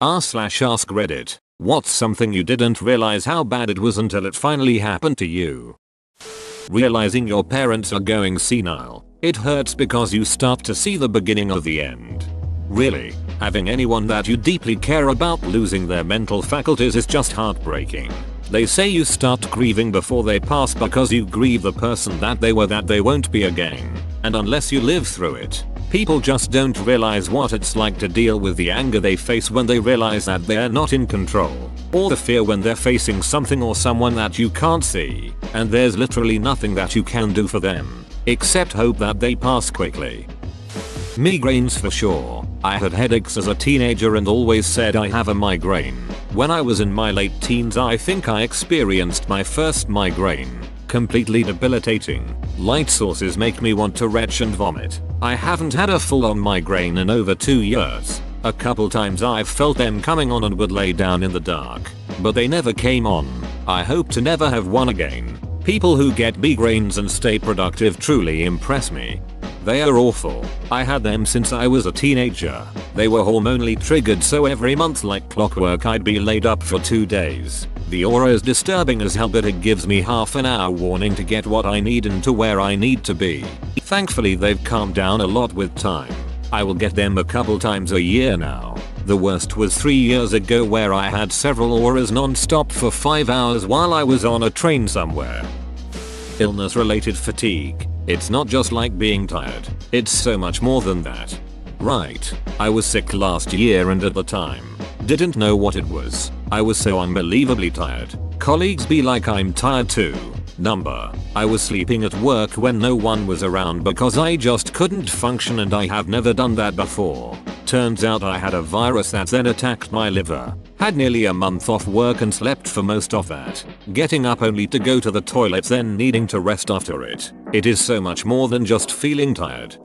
r/ask Reddit. What's something you didn't realize how bad it was until it finally happened to you? Realizing your parents are going senile. It hurts because you start to see the beginning of the end. Really, having anyone that you deeply care about losing their mental faculties is just heartbreaking. They say you start grieving before they pass because you grieve the person that they were that they won't be again. And unless you live through it, people just don't realize what it's like to deal with the anger they face when they realize that they're not in control. Or the fear when they're facing something or someone that you can't see, and there's literally nothing that you can do for them, except hope that they pass quickly. Migraines for sure. I had headaches as a teenager and always said I have a migraine. When I was in my late teens I think I experienced my first migraine. Completely debilitating. Light sources make me want to retch and vomit. I haven't had a full-on migraine in over 2 years. A couple times I've felt them coming on and would lay down in the dark, but they never came on. I hope to never have one again. People who get migraines and stay productive truly impress me. They are awful. I had them since I was a teenager. They were hormonally triggered, so every month like clockwork I'd be laid up for 2 days. The aura is disturbing as hell, but it gives me half an hour warning to get what I need and to where I need to be. Thankfully they've calmed down a lot with time. I will get them a couple times a year now. The worst was 3 years ago where I had several auras non-stop for 5 hours while I was on a train somewhere. Illness related fatigue. It's not just like being tired. It's so much more than that. Right. I was sick last year and at the time didn't know what it was. I was so unbelievably tired. Colleagues be like, I'm tired too. I was sleeping at work when no one was around because I just couldn't function, and I have never done that before. Turns out I had a virus that then attacked my liver. Had nearly a month off work and slept for most of that. Getting up only to go to the toilet, then needing to rest after it. It is so much more than just feeling tired.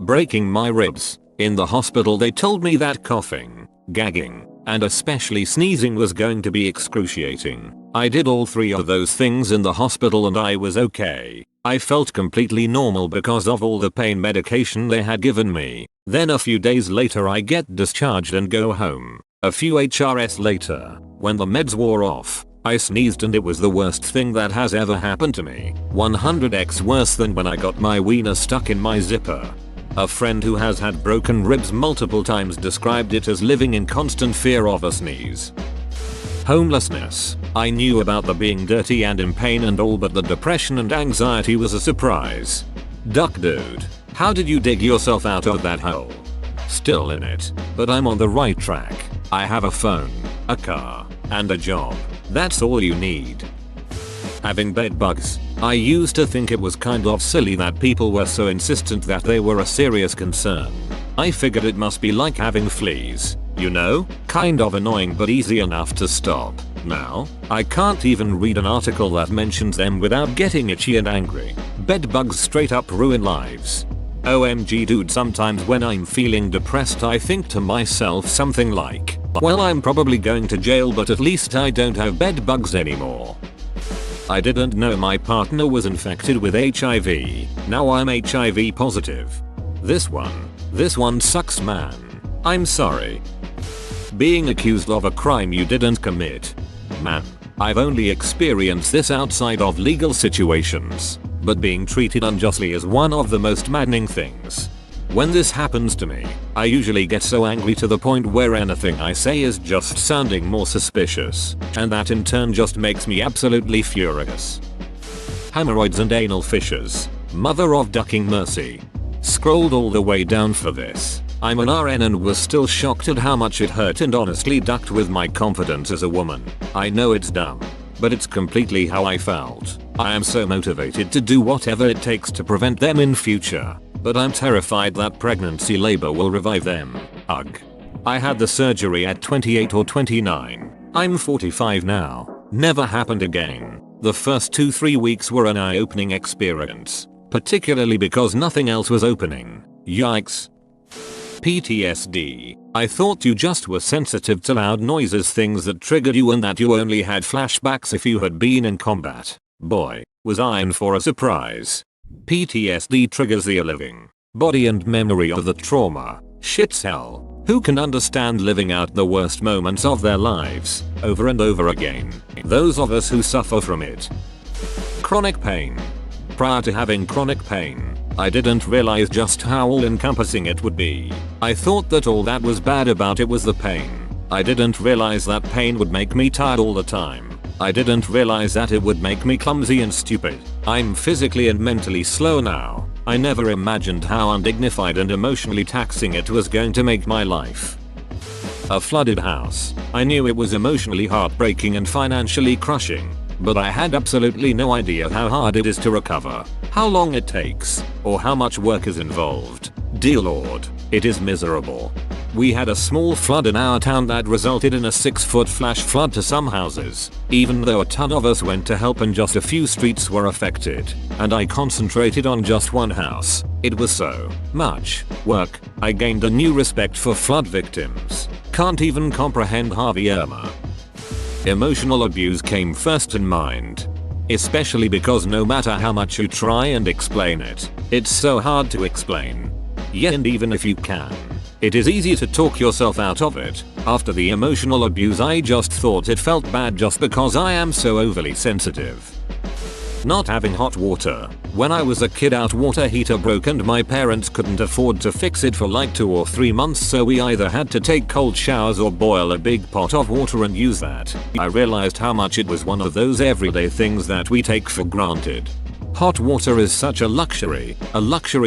Breaking my ribs. In the hospital they told me that coughing, gagging, and especially sneezing was going to be excruciating. I did all 3 of those things in the hospital and I was okay. I felt completely normal because of all the pain medication they had given me. Then a few days later I get discharged and go home. A few HRS later, when the meds wore off, I sneezed and it was the worst thing that has ever happened to me. 100x worse than when I got my wiener stuck in my zipper. A friend who has had broken ribs multiple times described it as living in constant fear of a sneeze. Homelessness. I knew about the being dirty and in pain and all, but the depression and anxiety was a surprise. Duck dude, how did you dig yourself out of that hole? Still in it, but I'm on the right track. I have a phone, a car, and a job. That's all you need. Having bed bugs. I used to think it was kind of silly that people were so insistent that they were a serious concern. I figured it must be like having fleas. You know, kind of annoying but easy enough to stop. Now, I can't even read an article that mentions them without getting itchy and angry. Bed bugs straight up ruin lives. OMG dude, sometimes when I'm feeling depressed I think to myself something like, well, I'm probably going to jail, but at least I don't have bed bugs anymore. I didn't know my partner was infected with HIV. Now I'm HIV positive. This one sucks, man. I'm sorry. Being accused of a crime you didn't commit. Man, I've only experienced this outside of legal situations, but being treated unjustly is one of the most maddening things. When this happens to me, I usually get so angry to the point where anything I say is just sounding more suspicious, and that in turn just makes me absolutely furious. Hemorrhoids and anal fissures. Mother of ducking mercy. Scrolled all the way down for this. I'm an RN and was still shocked at how much it hurt and honestly ducked with my confidence as a woman. I know it's dumb, but it's completely how I felt. I am so motivated to do whatever it takes to prevent them in future, but I'm terrified that pregnancy labor will revive them. Ugh. I had the surgery at 28 or 29. I'm 45 now. Never happened again. The first 2-3 weeks were an eye-opening experience, particularly because nothing else was opening. Yikes. PTSD. I thought you just were sensitive to loud noises, things that triggered you, and that you only had flashbacks if you had been in combat. Boy, was I in for a surprise. PTSD triggers the living body and memory of the trauma. Shit's hell. Who can understand living out the worst moments of their lives over and over again? Those of us who suffer from it. Chronic pain. Prior to having chronic pain, I didn't realize just how all-encompassing it would be. I thought that all that was bad about it was the pain. I didn't realize that pain would make me tired all the time. I didn't realize that it would make me clumsy and stupid. I'm physically and mentally slow now. I never imagined how undignified and emotionally taxing it was going to make my life. A flooded house. I knew it was emotionally heartbreaking and financially crushing, but I had absolutely no idea how hard it is to recover, how long it takes, or how much work is involved. Dear Lord, it is miserable. We had a small flood in our town that resulted in a 6-foot flash flood to some houses, even though a ton of us went to help and just a few streets were affected, and I concentrated on just one house. It was so much work. I gained a new respect for flood victims. Can't even comprehend Harvey Irma. Emotional abuse came first in mind. Especially because no matter how much you try and explain it, it's so hard to explain. Yeah, and even if you can, it is easy to talk yourself out of it. After the emotional abuse, I just thought it felt bad just because I am so overly sensitive. Not having hot water. When I was a kid, our water heater broke and my parents couldn't afford to fix it for like 2 or 3 months, so we either had to take cold showers or boil a big pot of water and use that. I realized how much it was one of those everyday things that we take for granted. Hot water is such a luxury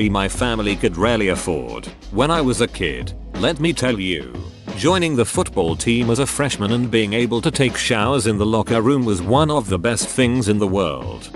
my family could rarely afford. When I was a kid, let me tell you, joining the football team as a freshman and being able to take showers in the locker room was one of the best things in the world.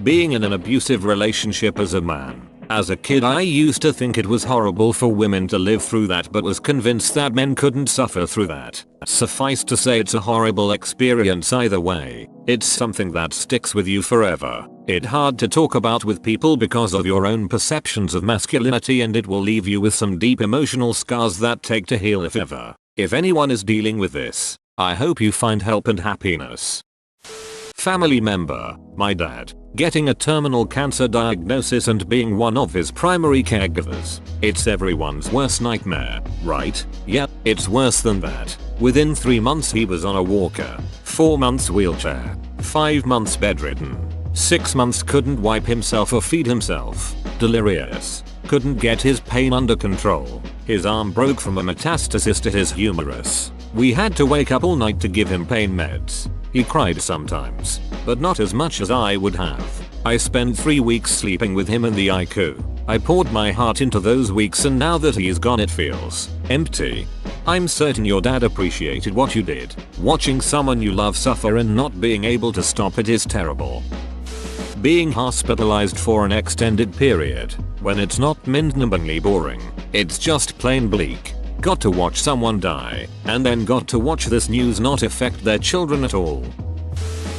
Being in an abusive relationship as a man. As a kid, I used to think it was horrible for women to live through that, but was convinced that men couldn't suffer through that. Suffice to say, it's a horrible experience either way. It's something that sticks with you forever. It's hard to talk about with people because of your own perceptions of masculinity, and it will leave you with some deep emotional scars that take to heal if ever. If anyone is dealing with this, I hope you find help and happiness. Family member. My dad. Getting a terminal cancer diagnosis and being one of his primary caregivers. It's everyone's worst nightmare, right? Yep, it's worse than that. Within 3 months he was on a walker, 4 months wheelchair, 5 months bedridden, 6 months couldn't wipe himself or feed himself, delirious, couldn't get his pain under control. His arm broke from a metastasis to his humerus. We had to wake up all night to give him pain meds. He cried sometimes, but not as much as I would have. I spent 3 weeks sleeping with him in the ICU. I poured my heart into those weeks, and now that he's gone it feels empty. I'm certain your dad appreciated what you did. Watching someone you love suffer and not being able to stop it is terrible. Being hospitalized for an extended period, when it's not mind-numbingly boring, it's just plain bleak. Got to watch someone die, and then got to watch this news not affect their children at all.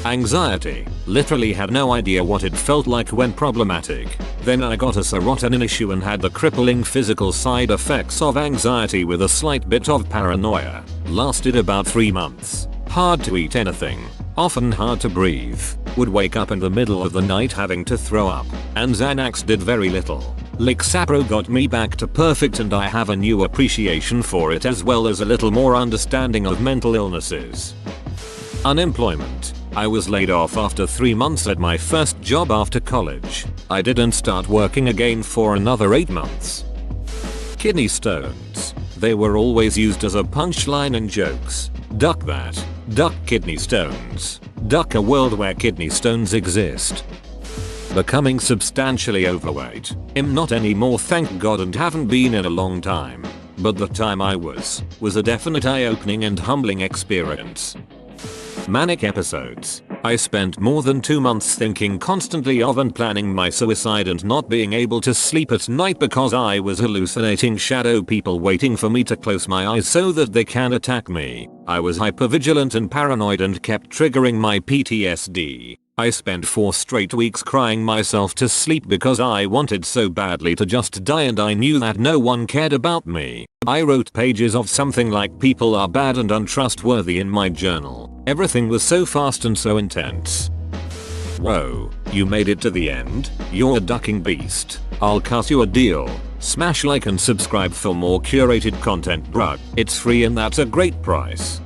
Anxiety. Literally had no idea what it felt like when problematic. Then I got a serotonin issue and had the crippling physical side effects of anxiety with a slight bit of paranoia. Lasted about 3 months. Hard to eat anything. Often hard to breathe. Would wake up in the middle of the night having to throw up. And Xanax did very little. Lexapro got me back to perfect, and I have a new appreciation for it, as well as a little more understanding of mental illnesses. Unemployment. I was laid off after 3 months at my first job after college. I didn't start working again for another 8 months. Kidney stones. They were always used as a punchline in jokes. Duck that. Duck kidney stones. Duck a world where kidney stones exist. Becoming substantially overweight. I'm not anymore, thank God, and haven't been in a long time. But the time I was a definite eye-opening and humbling experience. Manic episodes. I spent more than 2 months thinking constantly of and planning my suicide and not being able to sleep at night because I was hallucinating shadow people waiting for me to close my eyes so that they can attack me. I was hypervigilant and paranoid and kept triggering my PTSD. I spent 4 straight weeks crying myself to sleep because I wanted so badly to just die, and I knew that no one cared about me. I wrote pages of something like "people are bad and untrustworthy" in my journal. Everything was so fast and so intense. Whoa, you made it to the end? You're a ducking beast. I'll cut you a deal. Smash like and subscribe for more curated content, bruh. It's free and that's a great price.